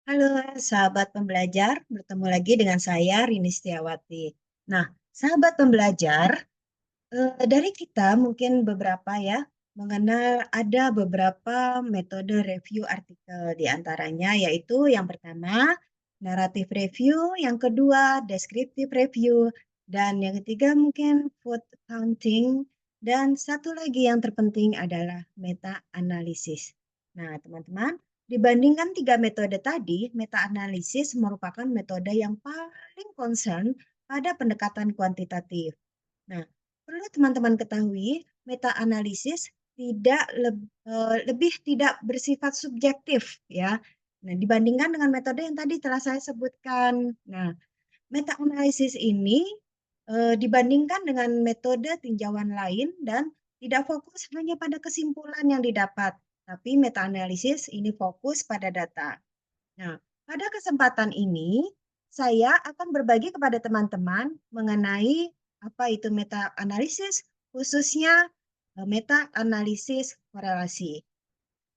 Halo, sahabat pembelajar, bertemu lagi dengan saya Rini Setiawati. Nah, sahabat pembelajar, dari kita mungkin beberapa ya mengenal ada beberapa metode review artikel di antaranya yaitu yang pertama naratif review, yang kedua descriptive review, dan yang ketiga mungkin food counting, dan satu lagi yang terpenting adalah meta analisis. Nah, teman-teman, dibandingkan tiga metode tadi, meta analisis merupakan metode yang paling concern pada pendekatan kuantitatif. Nah, perlu teman-teman ketahui, meta-analisis lebih tidak bersifat subjektif ya. Nah, dibandingkan dengan metode yang tadi telah saya sebutkan. Nah, meta-analisis ini dibandingkan dengan metode tinjauan lain dan tidak fokus hanya pada kesimpulan yang didapat, tapi meta-analisis ini fokus pada data. Nah, pada kesempatan ini, saya akan berbagi kepada teman-teman mengenai apa itu meta-analisis, khususnya meta-analisis korelasi.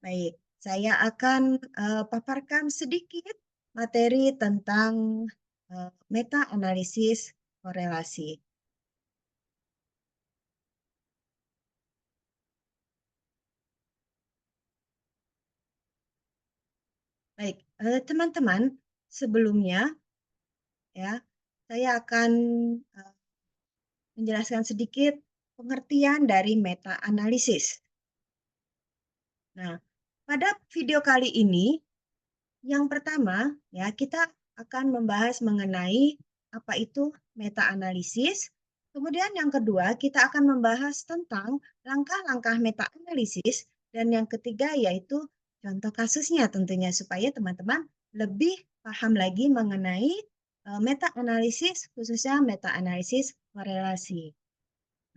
Baik, saya akan paparkan sedikit materi tentang meta-analisis korelasi. Baik, teman-teman, sebelumnya ya, saya akan eh, menjelaskan sedikit pengertian dari meta-analisis. Nah, pada video kali ini, yang pertama, ya kita akan membahas mengenai apa itu meta-analisis. Kemudian yang kedua, kita akan membahas tentang langkah-langkah meta-analisis. Dan yang ketiga yaitu contoh kasusnya tentunya supaya teman-teman lebih paham lagi mengenai meta-analisis, khususnya meta-analisis korelasi.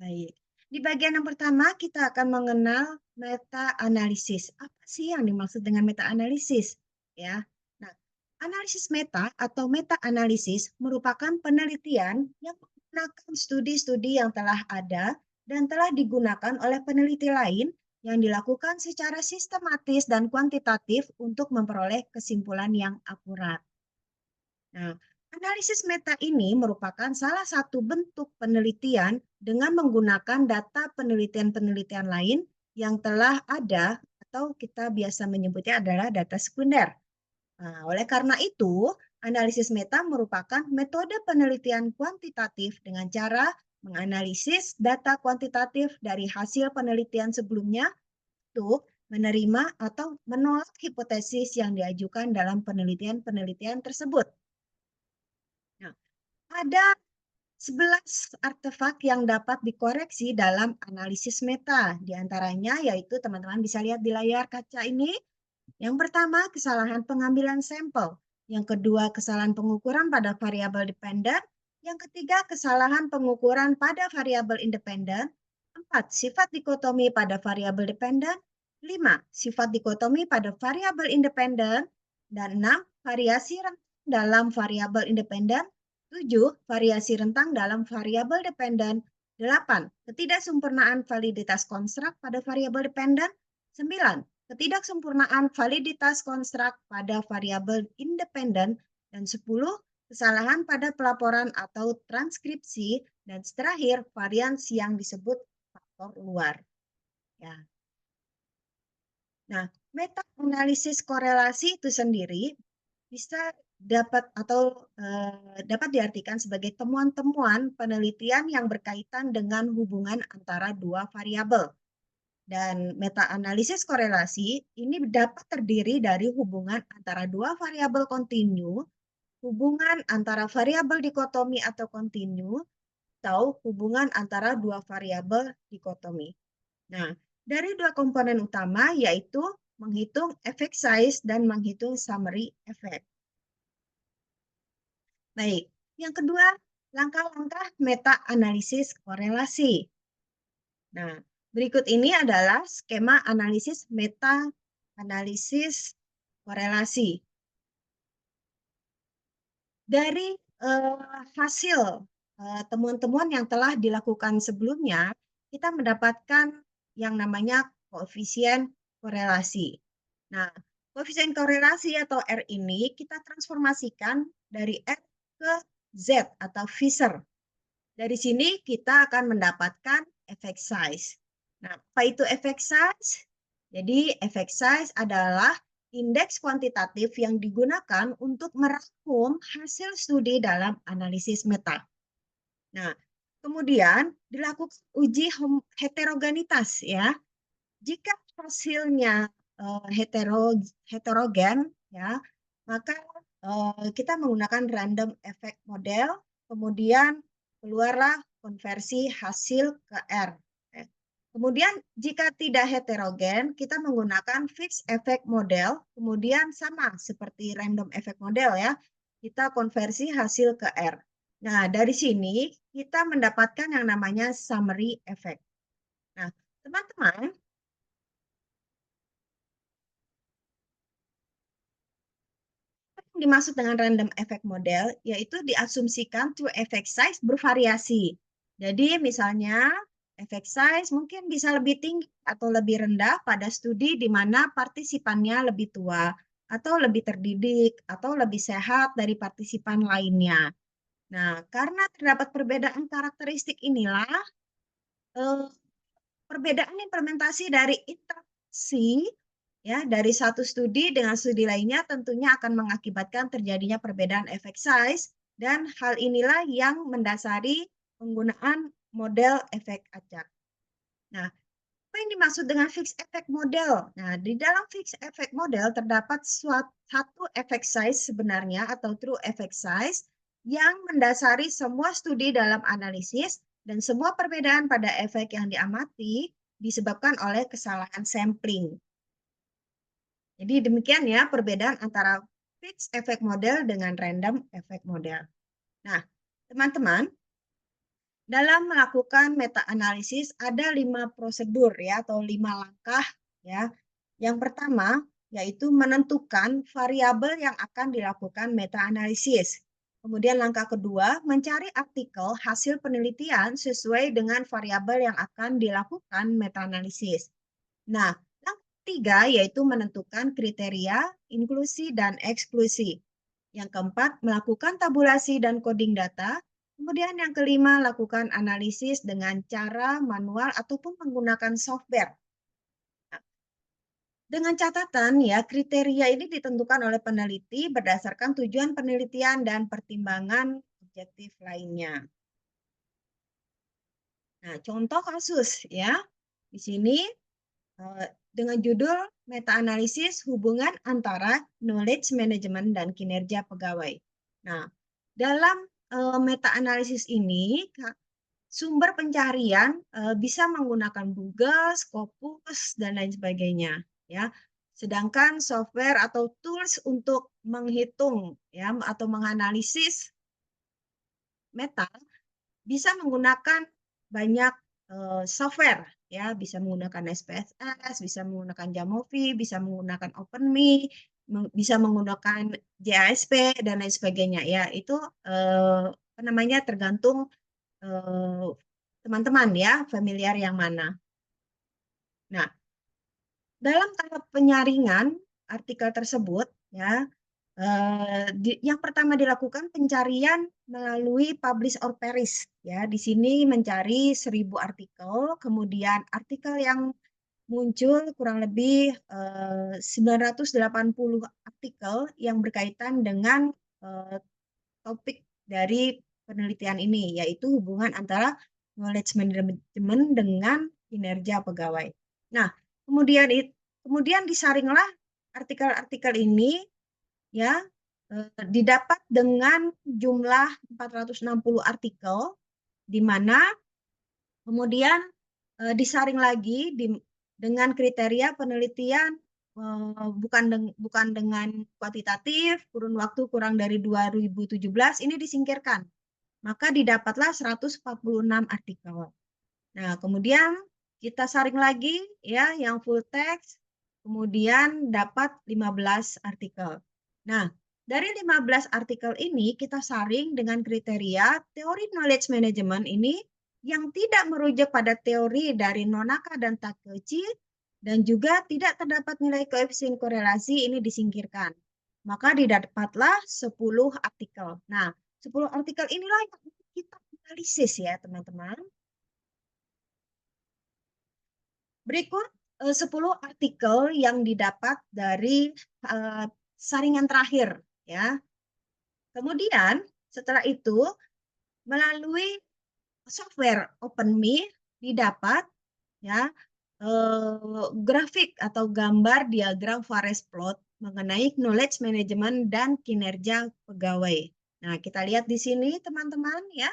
Baik. Di bagian yang pertama, kita akan mengenal meta-analisis. Apa sih yang dimaksud dengan meta-analisis? Ya. Nah, analisis meta atau meta-analisis merupakan penelitian yang menggunakan studi-studi yang telah ada dan telah digunakan oleh peneliti lain yang dilakukan secara sistematis dan kuantitatif untuk memperoleh kesimpulan yang akurat. Nah, analisis meta ini merupakan salah satu bentuk penelitian dengan menggunakan data penelitian-penelitian lain yang telah ada atau kita biasa menyebutnya adalah data sekunder. Nah, oleh karena itu, analisis meta merupakan metode penelitian kuantitatif dengan cara menganalisis data kuantitatif dari hasil penelitian sebelumnya untuk menerima atau menolak hipotesis yang diajukan dalam penelitian-penelitian tersebut. Nah, ada 11 artefak yang dapat dikoreksi dalam analisis meta. Di antaranya yaitu teman-teman bisa lihat di layar kaca ini. Yang pertama, kesalahan pengambilan sampel. Yang kedua, kesalahan pengukuran pada variabel dependen. Yang ketiga, kesalahan pengukuran pada variabel independen. Empat, sifat dikotomi pada variabel dependen. Lima, sifat dikotomi pada variabel independen. Dan enam, variasi rentang dalam variabel independen. 7. Variasi rentang dalam variabel dependen. 8. Ketidaksempurnaan validitas konstrak pada variabel dependen. 9. Ketidaksempurnaan validitas konstrak pada variabel independen. Dan 10. Kesalahan pada pelaporan atau transkripsi. Dan terakhir, variansi yang disebut faktor luar. Ya. Nah, meta-analisis korelasi itu sendiri bisa dapat diartikan sebagai temuan-temuan penelitian yang berkaitan dengan hubungan antara dua variabel. Dan meta-analisis korelasi ini dapat terdiri dari hubungan antara dua variabel kontinu, hubungan antara variabel dikotomi atau kontinu, atau hubungan antara dua variabel dikotomi. Nah, dari dua komponen utama yaitu menghitung effect size dan menghitung summary effect. Baik, yang kedua, langkah-langkah meta-analisis korelasi. Nah, berikut ini adalah skema analisis meta-analisis korelasi. Dari hasil temuan-temuan yang telah dilakukan sebelumnya, kita mendapatkan yang namanya koefisien korelasi. Nah, Koefisien korelasi atau R ini kita transformasikan dari R ke Z atau Fisher. Dari sini kita akan mendapatkan effect size. Nah, apa itu effect size? Jadi, effect size adalah indeks kuantitatif yang digunakan untuk merangkum hasil studi dalam analisis meta. Nah, kemudian dilakukan uji heterogenitas ya. Jika hasilnya heterogen ya, maka kita menggunakan random effect model, kemudian keluarlah konversi hasil ke R. Kemudian jika tidak heterogen, kita menggunakan fixed effect model, kemudian sama seperti random effect model ya, kita konversi hasil ke R. Nah, dari sini kita mendapatkan yang namanya summary effect. Nah, teman-teman, yang dimaksud dengan random effect model yaitu diasumsikan true effect size bervariasi. Jadi misalnya effect size mungkin bisa lebih tinggi atau lebih rendah pada studi di mana partisipannya lebih tua atau lebih terdidik atau lebih sehat dari partisipan lainnya. Nah, karena terdapat perbedaan karakteristik inilah eh, perbedaan implementasi dari interaksi ya dari satu studi dengan studi lainnya tentunya akan mengakibatkan terjadinya perbedaan efek size dan hal inilah yang mendasari penggunaan model efek acak. Nah, apa yang dimaksud dengan fixed effect model? Nah, di dalam fixed effect model terdapat satu effect size sebenarnya atau true effect size yang mendasari semua studi dalam analisis dan semua perbedaan pada efek yang diamati disebabkan oleh kesalahan sampling. Jadi demikian ya perbedaan antara fixed effect model dengan random effect model. Nah, teman-teman, dalam melakukan meta-analisis ada 5 prosedur ya atau 5 langkah ya. Yang pertama yaitu menentukan variabel yang akan dilakukan meta-analisis. Kemudian langkah kedua, mencari artikel hasil penelitian sesuai dengan variabel yang akan dilakukan meta-analisis. Nah, langkah ketiga yaitu menentukan kriteria, inklusi, dan eksklusi. Yang keempat, melakukan tabulasi dan coding data. Kemudian yang kelima, lakukan analisis dengan cara manual ataupun menggunakan software. Dengan catatan ya, kriteria ini ditentukan oleh peneliti berdasarkan tujuan penelitian dan pertimbangan objektif lainnya. Nah, contoh kasus ya. Di sini dengan judul meta-analisis hubungan antara knowledge management dan kinerja pegawai. Nah, dalam meta-analisis ini sumber pencarian bisa menggunakan Google, Scopus, dan lain sebagainya. Ya, sedangkan software atau tools untuk menghitung ya atau menganalisis meta bisa menggunakan banyak software ya, bisa menggunakan SPSS, bisa menggunakan Jamovi, bisa menggunakan OpenMe, bisa menggunakan JASP dan lain sebagainya ya. Itu apa namanya tergantung teman-teman ya, familiar yang mana. Nah, dalam tahap penyaringan artikel tersebut ya, yang pertama dilakukan pencarian melalui publish or perish ya. Di sini mencari 1.000 artikel, kemudian artikel yang muncul kurang lebih 980 artikel yang berkaitan dengan topik dari penelitian ini, yaitu hubungan antara knowledge management dengan kinerja pegawai. Nah, kemudian disaringlah artikel-artikel ini ya didapat dengan jumlah 460 artikel di mana kemudian disaring lagi dengan kriteria penelitian bukan dengan kuantitatif, kurun waktu kurang dari 2017 ini disingkirkan. Maka didapatlah 146 artikel. Nah, kemudian kita saring lagi ya yang full text, kemudian dapat 15 artikel. Nah, dari 15 artikel ini kita saring dengan kriteria teori knowledge management ini yang tidak merujuk pada teori dari Nonaka dan Takeuchi dan juga tidak terdapat nilai koefisien korelasi, ini disingkirkan. Maka didapatlah 10 artikel. Nah, 10 artikel inilah yang kita analisis ya, teman-teman. Berikut 10 artikel yang didapat dari saringan terakhir ya. Kemudian setelah itu melalui software OpenMe didapat ya grafik atau gambar diagram forest plot mengenai knowledge management dan kinerja pegawai. Nah, kita lihat di sini teman-teman ya.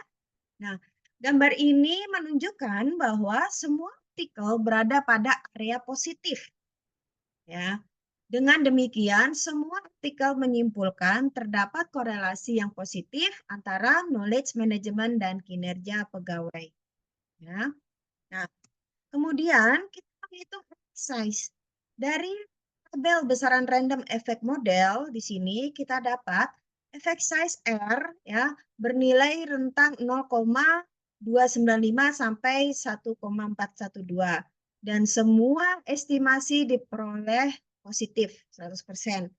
Nah, gambar ini menunjukkan bahwa semua artikel berada pada area positif ya. Dengan demikian, semua artikel menyimpulkan terdapat korelasi yang positif antara knowledge management dan kinerja pegawai. Ya. Nah, kemudian kita menghitung effect size. Dari tabel besaran random effect model di sini kita dapat effect size R ya bernilai rentang 0,295 sampai 1,412 dan semua estimasi diperoleh positif 100%.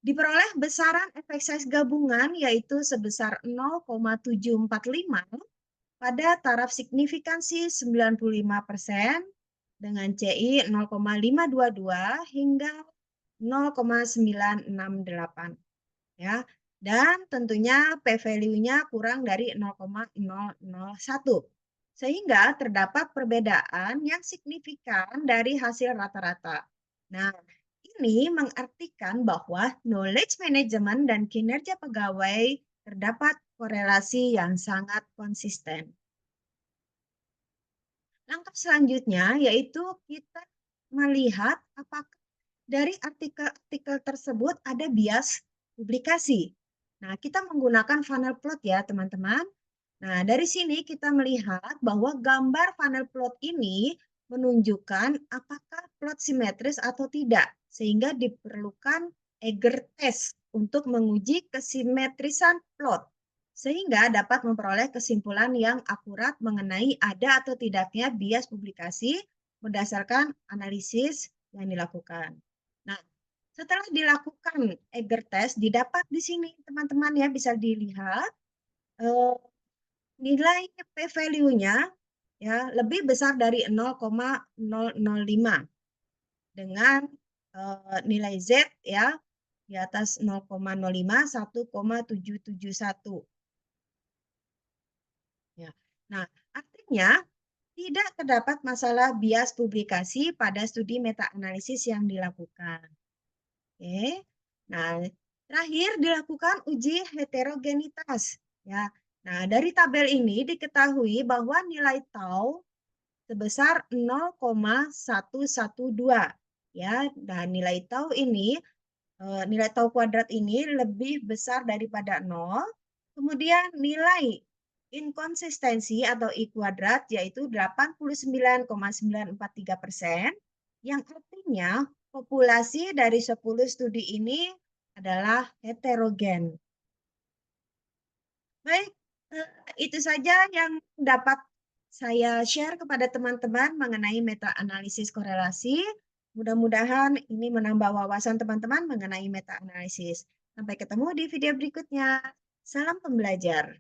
Diperoleh besaran effect size gabungan yaitu sebesar 0,745 pada taraf signifikansi 95% dengan CI 0,522 hingga 0,968 ya. Dan tentunya p-value-nya kurang dari 0,001. Sehingga terdapat perbedaan yang signifikan dari hasil rata-rata. Nah, ini mengartikan bahwa knowledge management dan kinerja pegawai terdapat korelasi yang sangat konsisten. Langkah selanjutnya yaitu kita melihat apakah dari artikel-artikel tersebut ada bias publikasi. Nah, kita menggunakan funnel plot ya, teman-teman. Nah, dari sini kita melihat bahwa gambar funnel plot ini menunjukkan apakah plot simetris atau tidak, sehingga diperlukan Eiger test untuk menguji kesimetrisan plot, sehingga dapat memperoleh kesimpulan yang akurat mengenai ada atau tidaknya bias publikasi berdasarkan analisis yang dilakukan. Nah, setelah dilakukan Eiger test, didapat di sini teman-teman ya bisa dilihat nilai p-value-nya ya lebih besar dari 0,005 dengan nilai Z ya di atas 0,05 1,771 ya. Nah, artinya tidak terdapat masalah bias publikasi pada studi meta-analisis yang dilakukan. Oke. Nah, terakhir dilakukan uji heterogenitas ya. Nah, dari tabel ini diketahui bahwa nilai tau sebesar 0,112 ya. Dan nilai tau ini nilai tau kuadrat ini lebih besar daripada 0. Kemudian nilai inkonsistensi atau I kuadrat yaitu 89,943% yang artinya populasi dari 10 studi ini adalah heterogen. Baik, itu saja yang dapat saya share kepada teman-teman mengenai meta-analisis korelasi. Mudah-mudahan ini menambah wawasan teman-teman mengenai meta-analisis. Sampai ketemu di video berikutnya. Salam pembelajar.